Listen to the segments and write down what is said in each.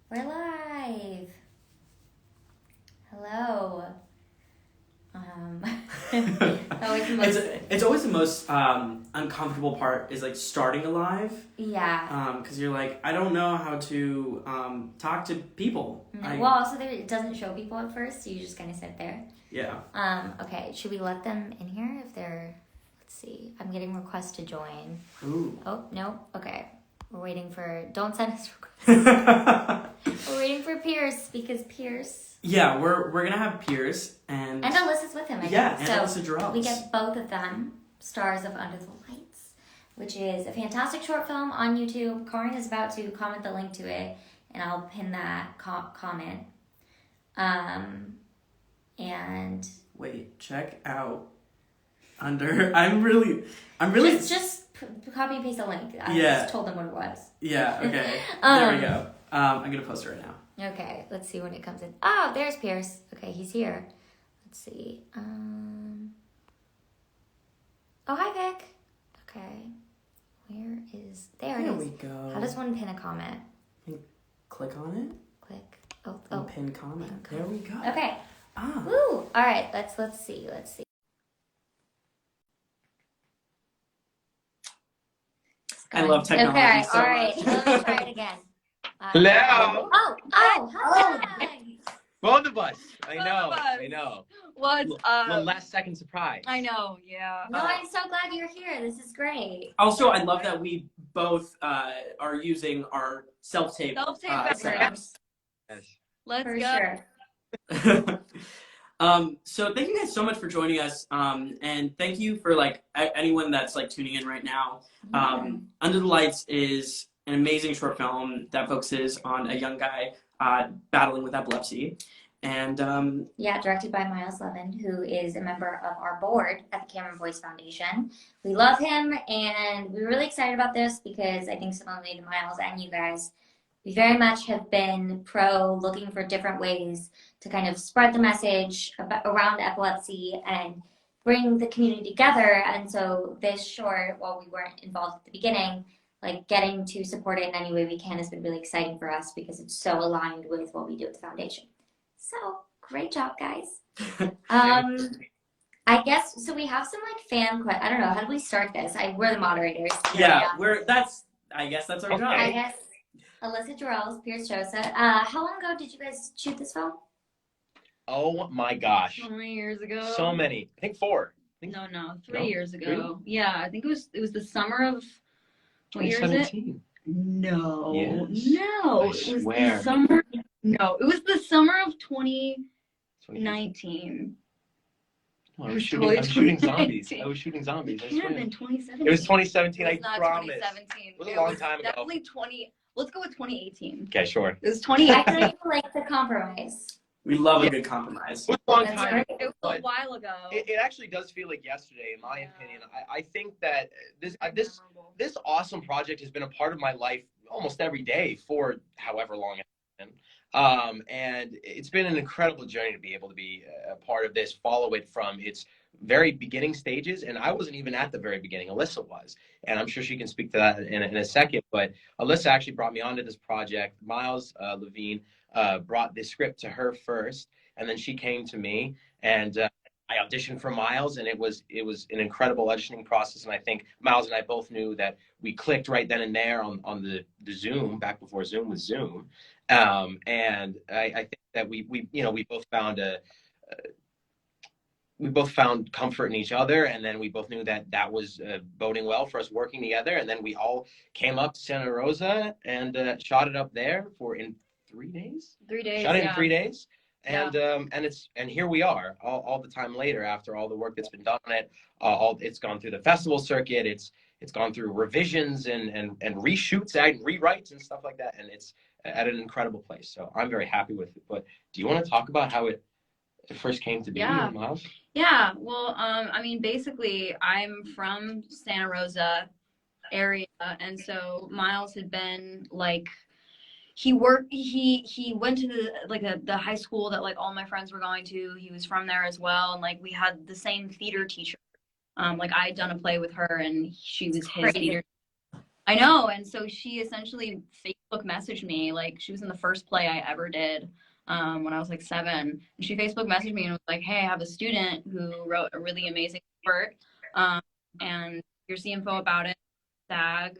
We're live. Hello. Always the most... it's always the most uncomfortable part is like starting a live. Yeah. Because you're like, I don't know how to talk to people. Well, also it doesn't show people at first, so you just kind of sit there. Yeah. Okay, should we let them in here if they're... Let's see. I'm getting requests to join. Ooh. Oh, no. Okay. We're waiting for... Don't send us requests. We're waiting for Pierce, because Pierce... Yeah, we're gonna have Pierce and Alyssa's with him, I think. And so Alyssa Jarrell. We get both of them, stars of Under the Lights, which is a fantastic short film on YouTube. Corin is about to comment the link to it, and I'll pin that comment. And wait, check out Under. I'm really. Just copy and paste the link. I just told them what it was. Yeah. Okay. There we go. I'm gonna post it right now. Okay, let's see when it comes in. Oh, there's Pierce. Okay, he's here. Let's see. Oh, hi, Vic. Okay. Where is... There it is. There we go. How does one pin a comment? Click on it. Click. Oh. And pin comment. There we go. Okay. Ah. Woo! All right, let's see. I love technology so all right. much. Let's try it again. Hello. Hi. Both of us. I Both know. of us. I know. What's The last second surprise. I know, yeah. No, I'm so glad you're here. This is great. Also, I love that we both are using our self-tape Self-tape setups. Yes. Let's For go. sure. So thank you guys so much for joining us. And thank you for like anyone that's like tuning in right now. Under the Lights is an amazing short film that focuses on a young guy battling with epilepsy. And directed by Miles Levin, who is a member of our board at the Cameron Boyce Foundation. We love him, and we're really excited about this because I think similarly to Miles and you guys, we very much have been looking for different ways to kind of spread the message around epilepsy and bring the community together. And so this short, while we weren't involved at the beginning, like getting to support it in any way we can has been really exciting for us because it's so aligned with what we do at the foundation. So great job, guys. I guess so. We have some like fan questions. I don't know. How do we start this? We're the moderators. I guess that's our job. I guess Alyssa Jarrell, Pierce Joseph. How long ago did you guys shoot this film? Oh my gosh. So many years ago. So many. I think 4. No, 3 No? years ago. Really? Yeah, I think it was the summer of what year is it? 2017. No. Yes. No. I It was swear. the summer. No, it was the summer of 2019. No, It I was was totally shooting zombies. 2019. I was shooting zombies. I It can't have swear. been 2017. It was 2017, It was I not promise. 2017. It was a long time ago. Definitely 20. Let's go with 2018. Okay, sure. It was I 2018. feel like the compromise. We love a good compromise. It was a long That's time right. ago, It was but a while ago. it actually does feel like yesterday, in my opinion. I think that this Memorable. this awesome project has been a part of my life almost every day for however long it's been. And it's been an incredible journey to be able to be a part of this, follow it from its very beginning stages. And I wasn't even at the very beginning. Alyssa was. And I'm sure she can speak to that in a second. But Alyssa actually brought me onto this project. Miles Levine brought this script to her first. And then she came to me. And I auditioned for Miles, and it was an incredible auditioning process. And I think Miles and I both knew that we clicked right then and there on the Zoom, back before Zoom was Zoom. And I think that we both found comfort in each other, and then we both knew that was boding well for us working together. And then we all came up to Santa Rosa and shot it up there in 3 days. 3 days. Shot it yeah. in 3 days. And here we are all the time later after all the work that's been done on it. It's gone through the festival circuit. It's gone through revisions and reshoots and rewrites and stuff like that. And it's at an incredible place. So I'm very happy with it. But do you want to talk about how it first came to be, Yeah. Miles? Yeah, well, I mean, basically, I'm from Santa Rosa area, and so Miles had been like, he went to the high school that like all my friends were going to. He was from there as well, and like we had the same theater teacher. Like I had done a play with her, and she was his theater. I know, and so she essentially Facebook Facebook messaged me. Like, she was in the first play I ever did when I was like 7. And she Facebook messaged me and was like, hey, I have a student who wrote a really amazing work, and here's the info about it. SAG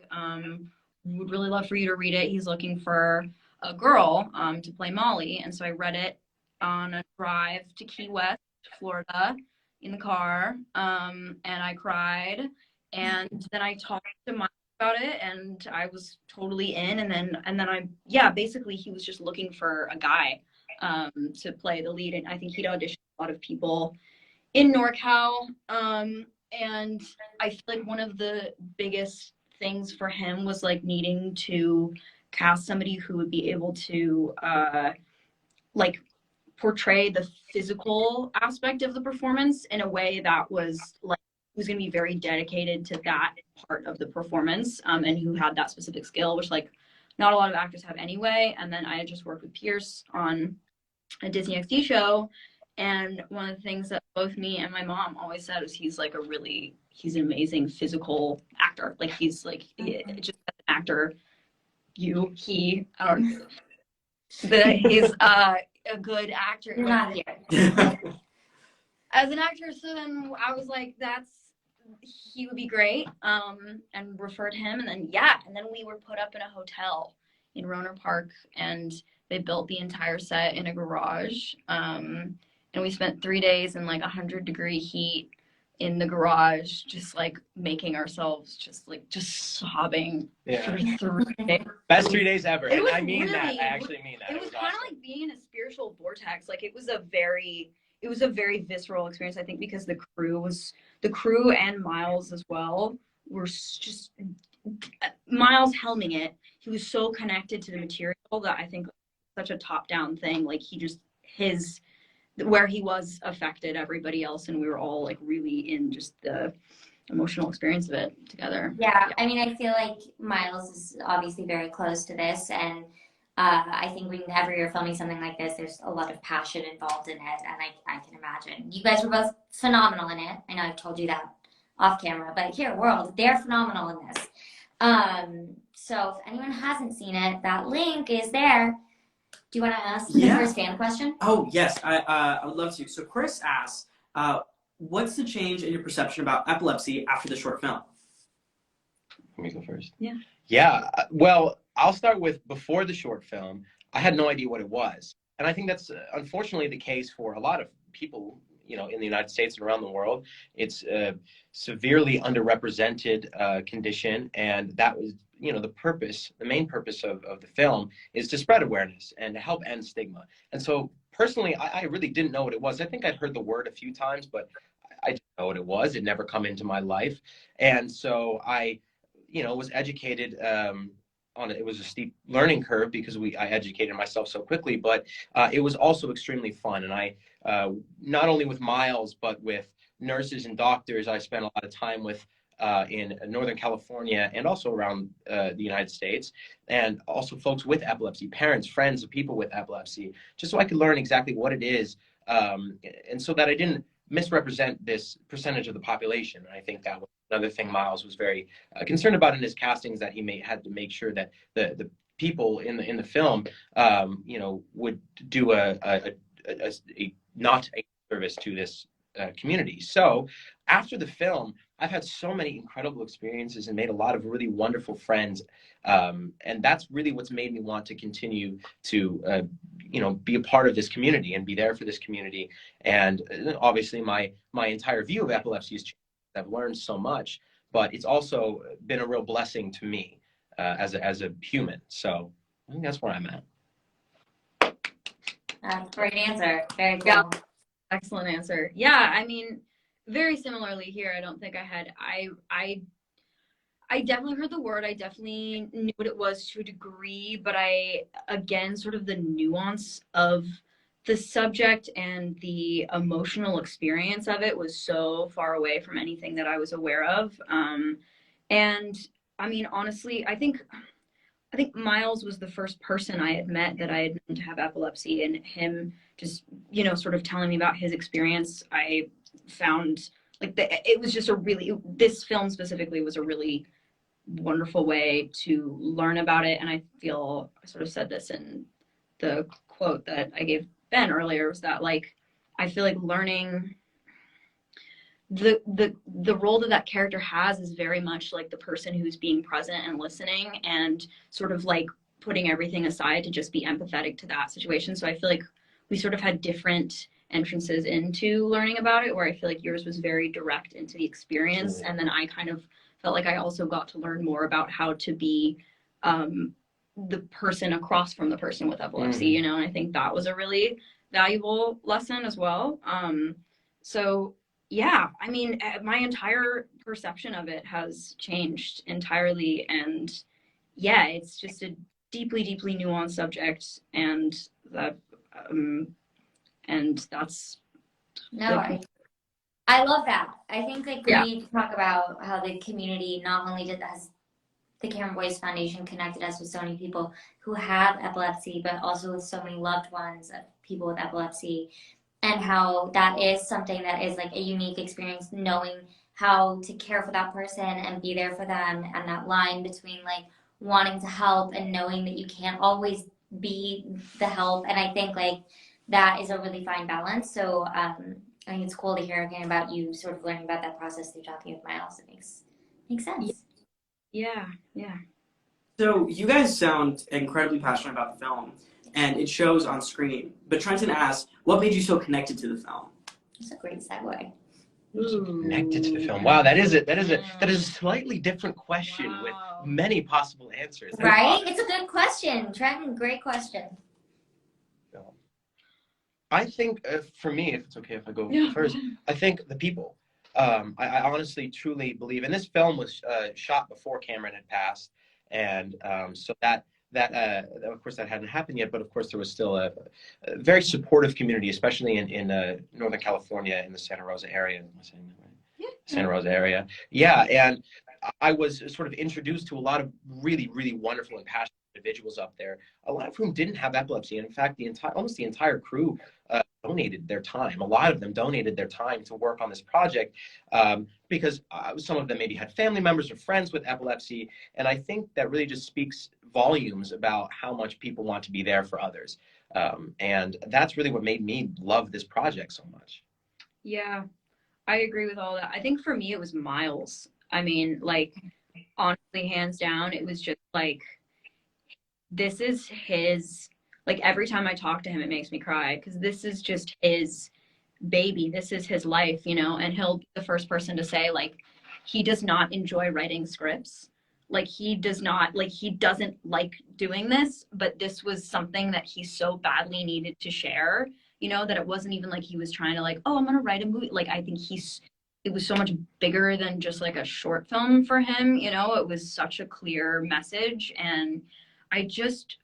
would really love for you to read it. He's looking for a girl to play Molly. And so I read it on a drive to Key West, Florida, in the car, and I cried. And then I talked to Mike about it, and I was totally in. And then basically he was just looking for a guy to play the lead, and I think he'd auditioned a lot of people in NorCal. And I feel like one of the biggest things for him was like needing to cast somebody who would be able to like portray the physical aspect of the performance in a way that was like, who's going to be very dedicated to that part of the performance, and who had that specific skill, which like not a lot of actors have anyway. And then I had just worked with Pierce on a Disney XD show, and one of the things that both me and my mom always said was he's an amazing physical actor. Like he's like just as an actor, he's a good actor. You're not here. As an actor, so then I was like, he would be great, and referred him. And then we were put up in a hotel in Roner Park, and they built the entire set in a garage. And we spent 3 days in like 100-degree heat in the garage, just like making ourselves just sobbing for 3 days. Best 3 days ever. And I mean that. I actually mean that. It was kind of awesome. like being in a spiritual vortex. Like it was a very visceral experience, I think, because the crew and Miles as well were just Miles helming it. He was so connected to the material that I think such a top-down thing. Like where he was affected everybody else, and we were all like really in just the emotional experience of it together. Yeah, I mean, I feel like Miles is obviously very close to this, and I think whenever you're filming something like this, there's a lot of passion involved in it, and I can imagine. You guys were both phenomenal in it. I know I've told you that off camera, but here, world, they're phenomenal in this. So if anyone hasn't seen it, that link is there. Do you want to ask the first fan question? Oh, yes, I would love to. So Chris asks, what's the change in your perception about epilepsy after the short film? Let me go first. Yeah. Yeah. Well, I'll start with before the short film. I had no idea what it was. And I think that's unfortunately the case for a lot of people, in the United States and around the world. It's a severely underrepresented condition. And that was, the main purpose of the film is to spread awareness and to help end stigma. And so personally, I really didn't know what it was. I think I'd heard the word a few times, but I didn't know what it was. It never come into my life. And so I, was educated on it. It was a steep learning curve because I educated myself so quickly, but it was also extremely fun. And I, not only with Miles, but with nurses and doctors, I spent a lot of time with in Northern California and also around the United States, and also folks with epilepsy, parents, friends of people with epilepsy, just so I could learn exactly what it is, and so that I didn't misrepresent this percentage of the population. And I think that was another thing Miles was very concerned about in his castings, that he had to make sure that the people in the film, would do a not a service to this community. So after the film, I've had so many incredible experiences and made a lot of really wonderful friends. And that's really what's made me want to continue to, be a part of this community and be there for this community. And obviously my entire view of epilepsy has changed. I've learned so much, but it's also been a real blessing to me as a human. So I think that's where I'm at. Great answer. Very cool. Yeah. Excellent answer. Yeah, I mean, very similarly here. I don't think I definitely heard the word. I definitely knew what it was to a degree, but again, sort of the nuance of the subject and the emotional experience of it was so far away from anything that I was aware of. And I mean, honestly, I think Miles was the first person I had met that I had known to have epilepsy, and him just, sort of telling me about his experience. I found it was just this film specifically was a really wonderful way to learn about it. And I feel I sort of said this in the quote that I gave Ben earlier, was that like I feel like learning the role that that character has is very much like the person who's being present and listening and sort of like putting everything aside to just be empathetic to that situation. So I feel like we sort of had different entrances into learning about it, where I feel like yours was very direct into the experience. And then I kind of felt like I also got to learn more about how to be the person across from the person with epilepsy, you know, and I think that was a really valuable lesson as well. So yeah, I mean, my entire perception of it has changed entirely. And yeah, it's just a deeply, deeply nuanced subject. And that, and that's, No, I love that. I think like we need to talk about how the community not only has the Cameron Boyce Foundation connected us with so many people who have epilepsy, but also with so many loved ones of people with epilepsy, and how that is something that is like a unique experience, knowing how to care for that person and be there for them, and that line between like wanting to help and knowing that you can't always be the help. And I think like that is a really fine balance. So I think it's cool to hear again about you sort of learning about that process through talking with Miles. It makes sense. yeah. So you guys sound incredibly passionate about the film, and it shows on screen. But Trenton asked, what made you so connected to the film? That's a great segue. Connected to the film. Wow, that is a slightly different question with many possible answers. Right? It's a good question, Trenton. Great question. I think for me, if it's okay if I go first, I think the people. I honestly, truly believe, and this film was shot before Cameron had passed, and so that of course that hadn't happened yet, but of course there was still a very supportive community, especially in Northern California, in the Santa Rosa area. Am I saying that right? Yeah. Santa Rosa area. Yeah, and I was sort of introduced to a lot of really, really wonderful and passionate individuals up there, a lot of whom didn't have epilepsy. And in fact, almost the entire crew donated their time. A lot of them donated their time to work on this project because some of them maybe had family members or friends with epilepsy. And I think that really just speaks volumes about how much people want to be there for others. And that's really what made me love this project so much. Yeah, I agree with all that. I think for me, it was Miles. I mean, like, honestly, hands down, it was just like, this is his, like, every time I talk to him, it makes me cry because this is just his baby. This is his life, you know, and he'll be the first person to say, like, he does not enjoy writing scripts. Like, he doesn't like doing this, but this was something that he so badly needed to share, you know, that it wasn't even like he was trying to like, oh, I'm going to write a movie. Like, I think it was so much bigger than just like a short film for him, you know. It was such a clear message, and I just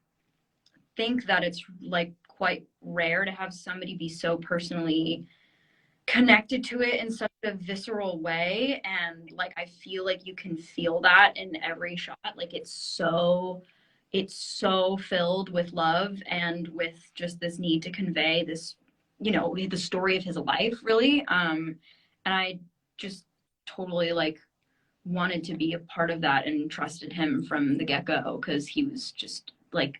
think that it's like quite rare to have somebody be so personally connected to it in such a visceral way. And like, I feel like you can feel that in every shot. Like, it's so filled with love and with just this need to convey this, you know, the story of his life, really. And I just totally like wanted to be a part of that and trusted him from the get-go, because he was just like,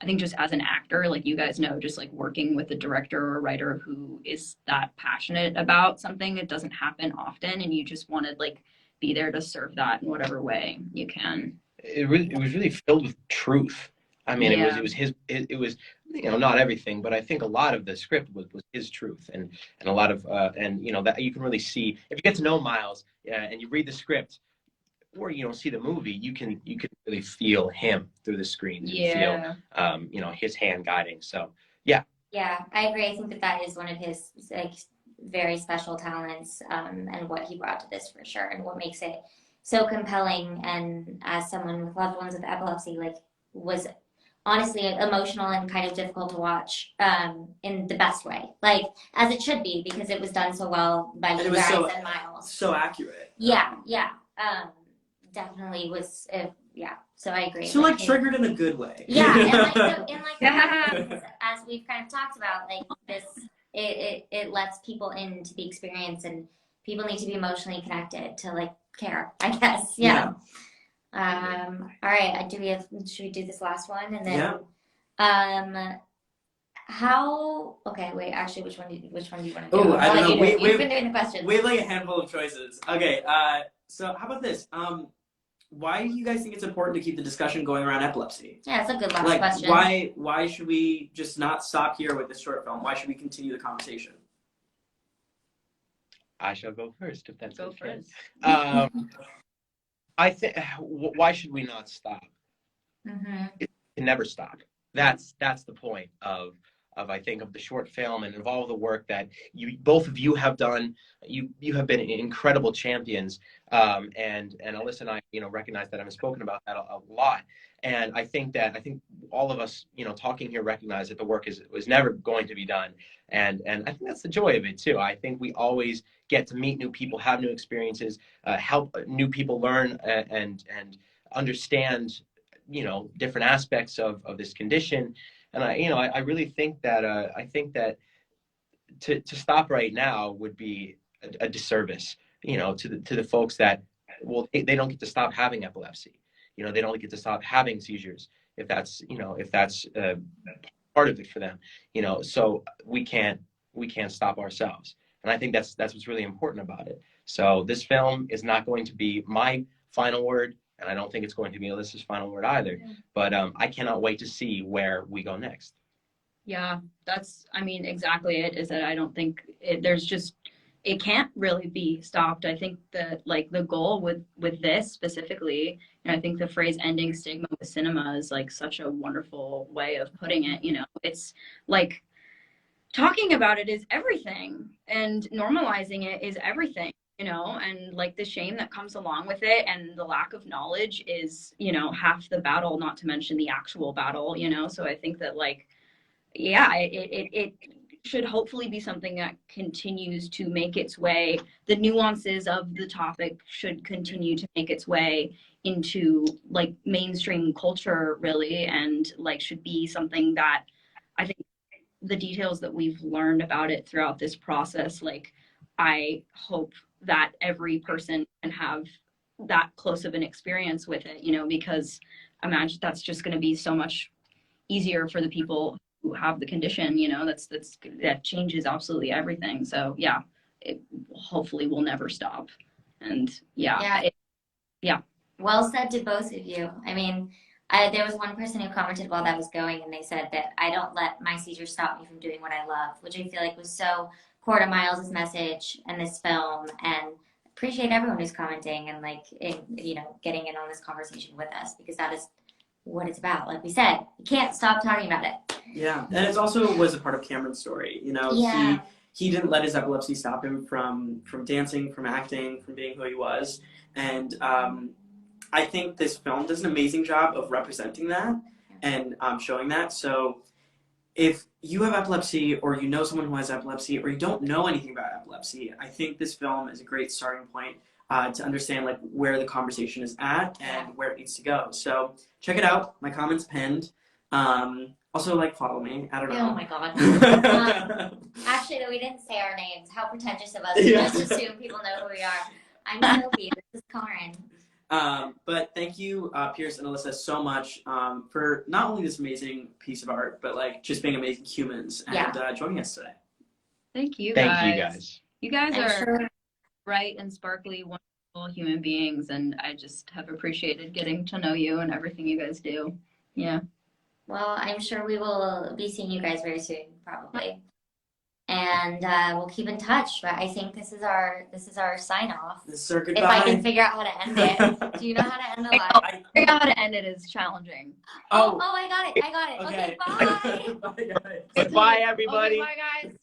I think just as an actor, like, you guys know, just like working with a director or a writer who is that passionate about something, it doesn't happen often, and you just want to like be there to serve that in whatever way you can. It was really filled with truth. I mean, it was you know, not everything, but I think a lot of the script was his truth, and a lot of and you know, that you can really see if you get to know Miles and you read the script, or you don't see the movie, you can really feel him through the screen. Yeah. Feel you know, his hand guiding. So yeah. Yeah, I agree. I think that is one of his like very special talents, and what he brought to this for sure, and what makes it so compelling. And as someone with loved ones with epilepsy, like, was honestly emotional and kind of difficult to watch, in the best way, like as it should be, because it was done so well by you guys and Miles. So accurate. Yeah. Definitely was. Yeah. So I agree. So like triggered in a good way. Yeah, and like as we've kind of talked about, like this, it lets people into the experience, and people need to be emotionally connected to like care, I guess. Yeah. All right. Should we do this last one and then, Yeah. okay, wait, actually, which one do you want to do? Oh, I I'll don't let know. you do it. You've been doing the questions. We have like a handful of choices. Okay, so how about this? Why do you guys think it's important to keep the discussion going around epilepsy? Yeah, it's a good last Like, question. why should we just not stop here with this short film? Why should we continue the conversation? I shall go first if that's Go okay. first. I think why should we not stop? Mm-hmm. It can never stop. That's the point of I think of the short film and of all the work that both of you have done. You have been incredible champions, and Alyssa and I recognize that. I've spoken about that a lot, and I think all of us talking here recognize that the work was never going to be done, and I think that's the joy of it too. I think we always get to meet new people, have new experiences, help new people learn and understand different aspects of this condition. And I really think that to stop right now would be a disservice to the folks that they don't get to stop having epilepsy. They don't get to stop having seizures if that's part of it for them. So we can't stop ourselves. And I think that's what's really important about it. So this film is not going to be my final word, and I don't think it's going to be Alyssa's final word either. Yeah. But I cannot wait to see where we go next. Yeah, that's, exactly it, is that I don't think it can't really be stopped. I think that the goal with this specifically, I think the phrase ending stigma with cinema is such a wonderful way of putting it. It's like talking about it is everything, and normalizing it is everything. And the shame that comes along with it and the lack of knowledge is, half the battle, not to mention the actual battle, so I think that it should hopefully be something that continues to make its way. The nuances of the topic should continue to make its way into mainstream culture, really, and should be something that I think the details that we've learned about it throughout this process, I hope that every person can have that close of an experience with it, because imagine that's just going to be so much easier for the people who have the condition. That changes absolutely everything. So yeah, it hopefully will never stop. And yeah. Well said to both of you. There was one person who commented while that was going, and they said that I don't let my seizures stop me from doing what I love, which I feel like was so core to Miles's message and this film. And appreciate everyone who's commenting and getting in on this conversation with us, because that is what it's about. Like we said, you can't stop talking about it. Yeah, and it also was a part of Cameron's story. Yeah. He didn't let his epilepsy stop him from dancing, from acting, from being who he was, and I think this film does an amazing job of representing that and showing that. So if you have epilepsy, or you know someone who has epilepsy, or you don't know anything about epilepsy, I think this film is a great starting point to understand where the conversation is at and where it needs to go. So check it out. My comment's pinned. Also, follow me. I don't know. Oh my god. Actually, we didn't say our names. How pretentious of us to just assume people know who we are. I'm Sophie. This is Karen. But thank you, Pierce and Alyssa, so much for not only this amazing piece of art, but just being amazing humans and joining us today. Thank you guys. Thank you guys. You guys are bright and sparkly, wonderful human beings, and I just have appreciated getting to know you and everything you guys do. Yeah. Well, I'm sure we will be seeing you guys very soon, probably. And we'll keep in touch. But I think this is our sign off. This is our goodbye. If I can figure out how to end it. Do you know how to end the live? Figuring out how to end it is challenging. Oh, I got it. Okay, bye. Bye, guys. Goodbye, everybody. Okay, bye, guys.